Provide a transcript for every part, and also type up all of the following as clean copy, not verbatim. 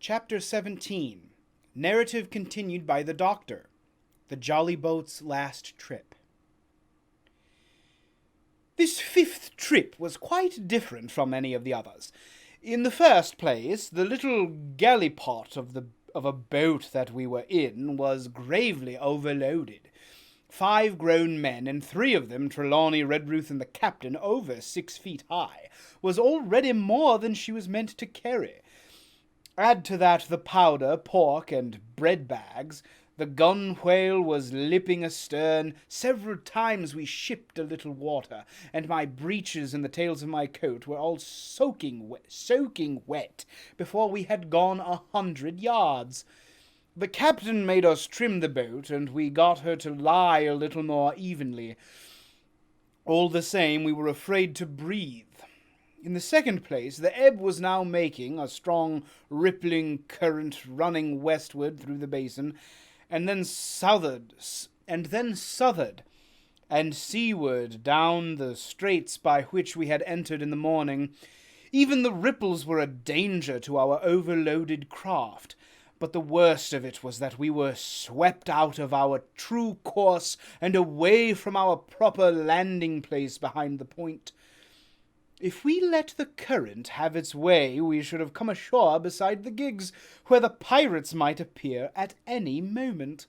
Chapter 17. Narrative continued by the Doctor. The Jolly Boat's last trip. This fifth trip was quite different from any of the others. In the first place, the little gallipot of a boat that we were in was gravely overloaded. 5 grown men, and 3 of them, Trelawney, Redruth, and the captain, over 6 feet high, was already more than she was meant to carry. Add to that the powder, pork, and bread bags. The gunwale was lipping astern. Several times we shipped a little water, and my breeches and the tails of my coat were all soaking wet before we had gone 100 yards. The captain made us trim the boat, and we got her to lie a little more evenly. All the same, we were afraid to breathe. In the second place, the ebb was now making a strong, rippling current running westward through the basin, and then southward, and seaward down the straits by which we had entered in the morning. Even the ripples were a danger to our overloaded craft, but the worst of it was that we were swept out of our true course and away from our proper landing place behind the point. If we let the current have its way, we should have come ashore beside the gigs, where the pirates might appear at any moment.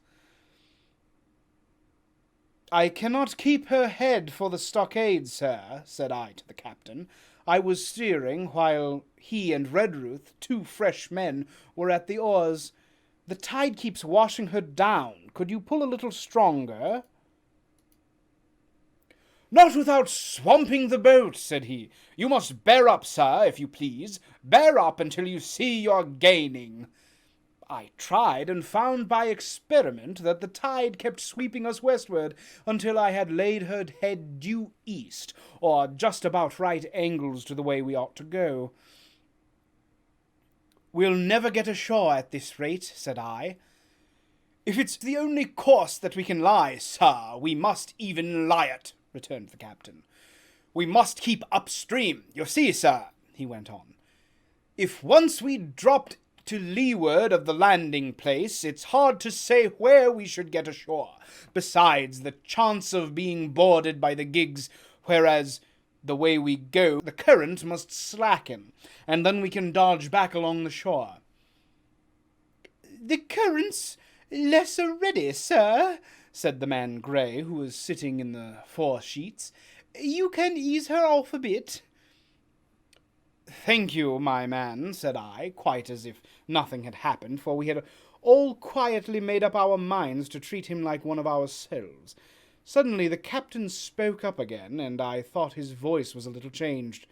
"I cannot keep her head for the stockade, sir," said I to the captain. I was steering, while he and Redruth, 2 fresh men, were at the oars. "The tide keeps washing her down. Could you pull a little stronger?" "Not without swamping the boat," said he. "You must bear up, sir, if you please. Bear up until you see you're gaining." I tried, and found by experiment that the tide kept sweeping us westward until I had laid her head due east, or just about right angles to the way we ought to go. "We'll never get ashore at this rate," said I. "If it's the only course that we can lie, sir, we must even lie it," returned the captain. "We must keep upstream. You see, sir," he went on, "if once we dropped to leeward of the landing place, it's hard to say where we should get ashore. Besides, the chance of being boarded by the gigs, whereas the way we go, the current must slacken, and then we can dodge back along the shore." "The current's less already, sir," said the man Grey, who was sitting in the fore sheets. "You can ease her off a bit." "Thank you, my man," said I, quite as if nothing had happened, for we had all quietly made up our minds to treat him like one of ourselves. Suddenly the captain spoke up again, and I thought his voice was a little changed.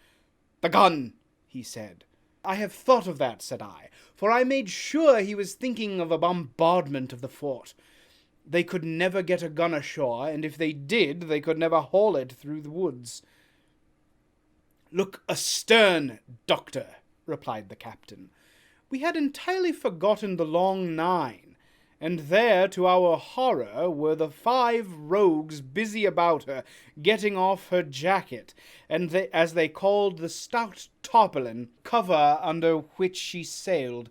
"The gun," he said. "I have thought of that," said I, for I made sure he was thinking of a bombardment of the fort. They could never get a gun ashore, and if they did, they could never haul it through the woods. "Look astern, Doctor," replied the captain. We had entirely forgotten the long 9, and there, to our horror, were the 5 rogues busy about her, getting off her jacket, and as they called the stout tarpaulin cover under which she sailed.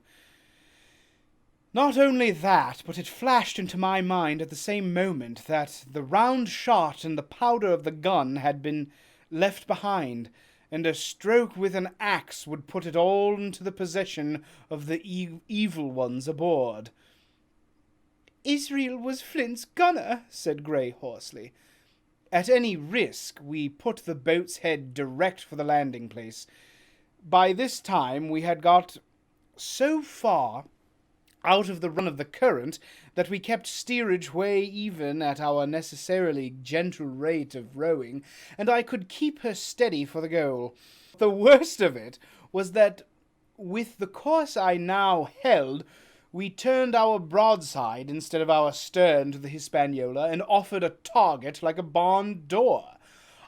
Not only that, but it flashed into my mind at the same moment that the round shot and the powder of the gun had been left behind, and a stroke with an axe would put it all into the possession of the evil ones aboard. "Israel was Flint's gunner," said Grey hoarsely. At any risk, we put the boat's head direct for the landing place. By this time we had got so far out of the run of the current that we kept steerage way even at our necessarily gentle rate of rowing, and I could keep her steady for the goal. The worst of it was that, with the course I now held, we turned our broadside instead of our stern to the Hispaniola, and offered a target like a barn door.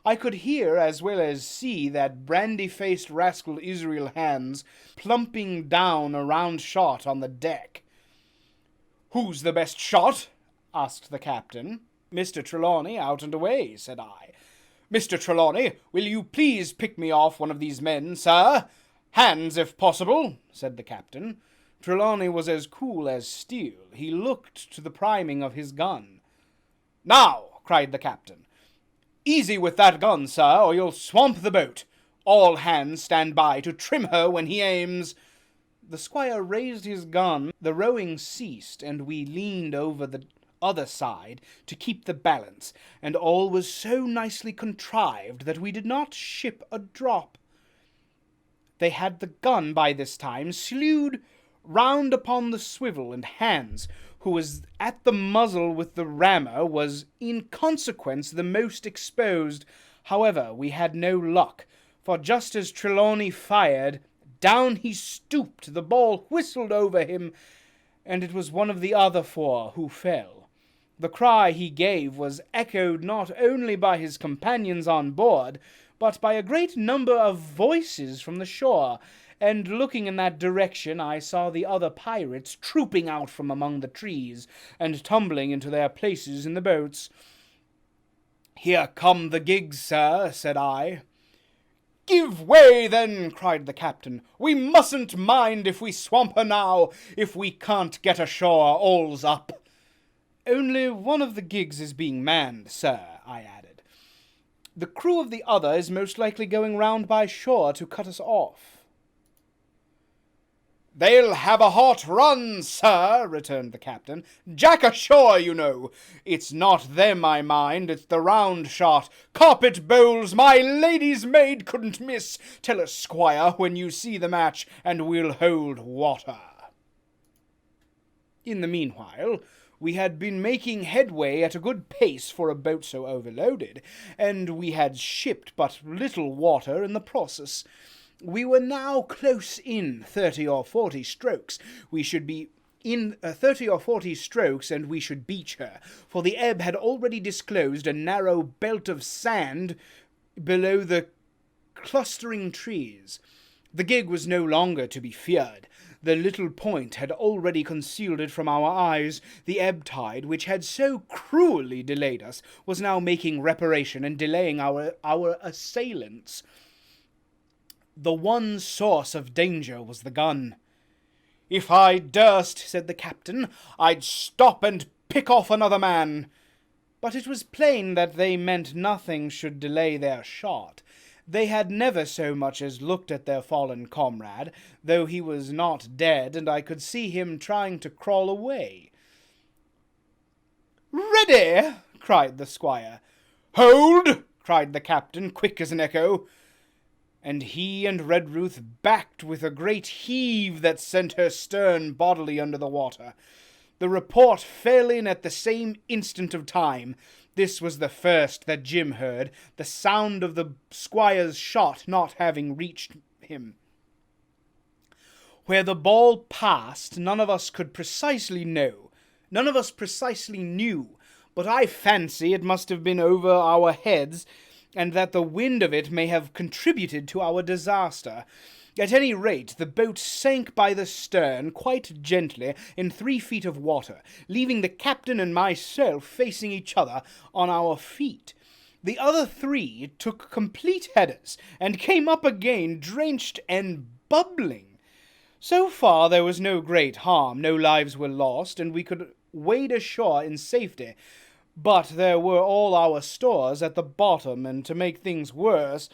I could hear as well as see that brandy-faced rascal Israel Hands plumping down a round shot on the deck. "Who's the best shot?" asked the captain. "Mr. Trelawney, out and away," said I. "Mr. Trelawney, will you please pick me off one of these men, sir? Hands, if possible," said the captain. Trelawney was as cool as steel. He looked to the priming of his gun. "Now," cried the captain, "easy with that gun, sir, or you'll swamp the boat. All hands stand by to trim her when he aims." The squire raised his gun, the rowing ceased, and we leaned over the other side to keep the balance, and all was so nicely contrived that we did not ship a drop. They had the gun by this time slewed round upon the swivel, and Hans, who was at the muzzle with the rammer, was in consequence the most exposed. However, we had no luck, for just as Trelawney fired, down he stooped, the ball whistled over him, and it was one of the other four who fell. The cry he gave was echoed not only by his companions on board, but by a great number of voices from the shore, and looking in that direction I saw the other pirates trooping out from among the trees, and tumbling into their places in the boats. "Here come the gigs, sir," said I. "Give way, then," cried the captain. "We mustn't mind if we swamp her now. If we can't get ashore, all's up." "Only one of the gigs is being manned, sir," I added. "The crew of the other is most likely going round by shore to cut us off." "They'll have a hot run, sir," returned the captain. "Jack ashore, you know. It's not them I mind, it's the round shot. Carpet bowls, my lady's maid couldn't miss. Tell us, squire, when you see the match, and we'll hold water." In the meanwhile, we had been making headway at a good pace for a boat so overloaded, and we had shipped but little water in the process. We were now close in 30 or 40 strokes. We should be in 30 or 40 strokes, and we should beach her, for the ebb had already disclosed a narrow belt of sand below the clustering trees. The gig was no longer to be feared. The little point had already concealed it from our eyes. The ebb tide, which had so cruelly delayed us, was now making reparation and delaying our assailants. The one source of danger was the gun. "If I durst," said the captain, "I'd stop and pick off another man." But it was plain that they meant nothing should delay their shot. They had never so much as looked at their fallen comrade, though he was not dead, and I could see him trying to crawl away. "Ready!" cried the squire. "Hold!" cried the captain, quick as an echo. And he and Redruth backed with a great heave that sent her stern bodily under the water. The report fell in at the same instant of time. This was the first that Jim heard, the sound of the squire's shot not having reached him. Where the ball passed, none of us precisely knew, but I fancy it must have been over our heads, and that the wind of it may have contributed to our disaster. At any rate, the boat sank by the stern quite gently in 3 feet of water, leaving the captain and myself facing each other on our feet. The other 3 took complete headers, and came up again drenched and bubbling. So far there was no great harm, no lives were lost, and we could wade ashore in safety. But there were all our stores at the bottom, and to make things worse,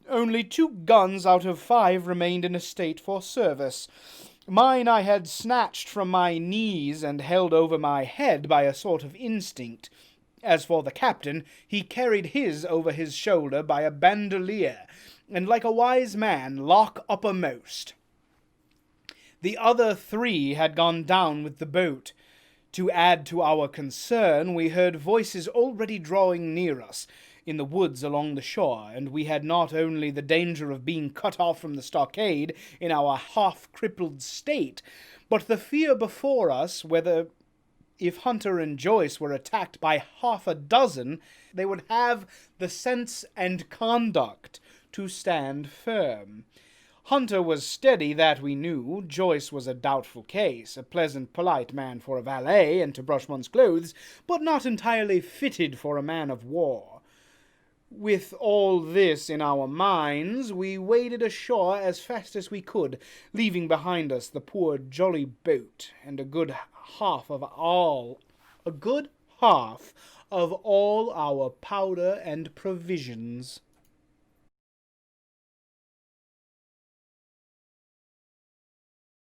only 2 guns out of 5 remained in a state for service. Mine I had snatched from my knees and held over my head by a sort of instinct. As for the captain, he carried his over his shoulder by a bandolier, and like a wise man, lock uppermost. The other 3 had gone down with the boat. To add to our concern, we heard voices already drawing near us in the woods along the shore, and we had not only the danger of being cut off from the stockade in our half-crippled state, but the fear before us whether, if Hunter and Joyce were attacked by half a dozen, they would have the sense and conduct to stand firm. Hunter was steady, that we knew. Joyce was a doubtful case, a pleasant, polite man for a valet and to brush one's clothes, but not entirely fitted for a man of war. With all this in our minds, we waded ashore as fast as we could, leaving behind us the poor jolly boat and a good half of all our powder and provisions.